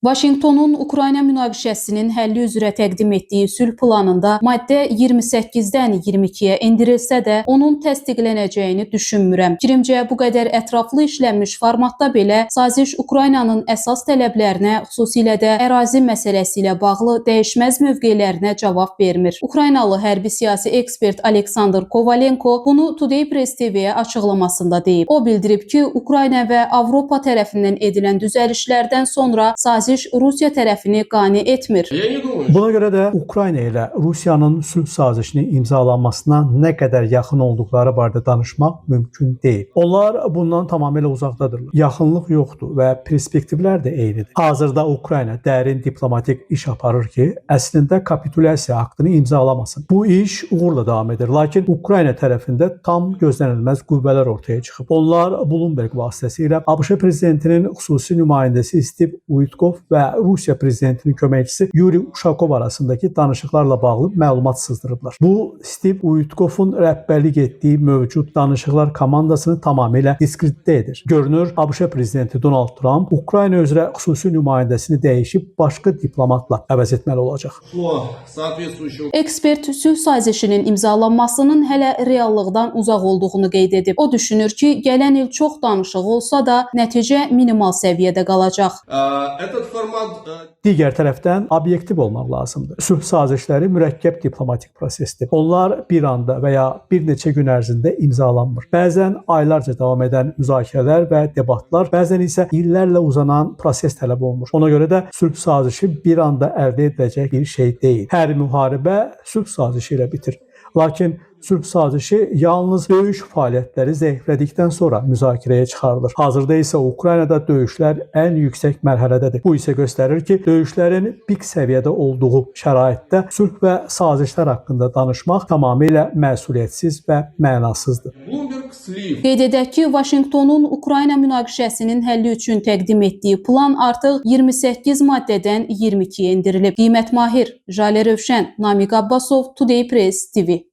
Vaşinqtonun Ukrayna münaqişəsinin həlli üzrə təqdim etdiyi sülh planında maddə 28-dən 22-yə endirilsə də, onun təsdiqlənəcəyini düşünmürəm. Fikrimcə, bu qədər ətraflı işlənmiş formatda belə saziş Ukraynanın əsas tələblərinə, xüsusilə də ərazi məsələsi ilə bağlı dəyişməz mövqelərinə cavab vermir. Ukraynalı hərbi siyasi ekspert Aleksandr Kovalenko bunu Today Press TV-yə açıqlamasında deyib. O bildirib ki, Ukrayna və Avropa tərəfindən edilən düzəlişlərdən sonra saziş Rusiya tərəfini qane etmir. Buna görə də Ukrayna ilə Rusiyanın sülh sazişini imzalanmasına nə qədər yaxın olduqları barədə danışmaq mümkün deyil. Onlar bundan tamamilə uzaqdadırlar. Yaxınlıq yoxdur və perspektivlər də eynidir. Hazırda Ukrayna dərin diplomatik iş aparır ki, əslində kapitulyasiya aktını imzalamasın. Bu iş uğurla davam edir. Lakin Ukrayna tərəfində tam gözlənilməz qüvvələr ortaya çıxıb. Onlar Bloomberg vasitəsilə ABŞ prezidentinin xüsusi nümayəndəsi Steve Witkoff və Rusiya prezidentinin köməkçisi Yuri Ushakov arasındakı danışıqlarla bağlı məlumat sızdırıblar. Bu, Steve Witkoffun rəhbərlik etdiyi mövcud danışıqlar komandasını tamamilə diskreditə edir. Görünür, ABŞ prezidenti Donald Trump Ukrayna üzrə xüsusi nümayəndəsini dəyişib başqa diplomatla əvəz etməli olacaq. Ekspert sülh sazişinin imzalanmasının hələ reallıqdan uzaq olduğunu qeyd edib. O düşünür ki, gələn il çox danışıq olsa da, nəticə minimal səviyyədə qalacaq. Digər tərəfdən obyektiv olmaq lazımdır. Sülh sazişləri mürəkkəb diplomatik prosesdir. Onlar bir anda və ya bir neçə gün ərzində imzalanmır. Bəzən aylarca davam edən müzakirələr və debatlar, bəzən isə illərlə uzanan proses tələb olunur. Ona görə də sülh sazişi bir anda əldə ediləcək bir şey deyil. Hər müharibə sülh sazişi ilə bitir. Lakin sülh sazişi yalnız döyüş fəaliyyətləri zəiflədikdən sonra müzakirəyə çıxarılır. Hazırda isə Ukraynada döyüşlər ən yüksək mərhələdədir. Bu isə göstərir ki, döyüşlərin pik səviyyədə olduğu şəraitdə sülh və sazişlər haqqında danışmaq tamamilə məsuliyyətsiz və mənasızdır. Qeyd edək ki, Vaşinqtonun Ukrayna münaqişəsinin həlli üçün təqdim etdiyi plan artıq 28 maddədən 22-yə endirilib. Qiymət Mahir, Jalə Rövşən, Namiq Abbasov, Today Press TV.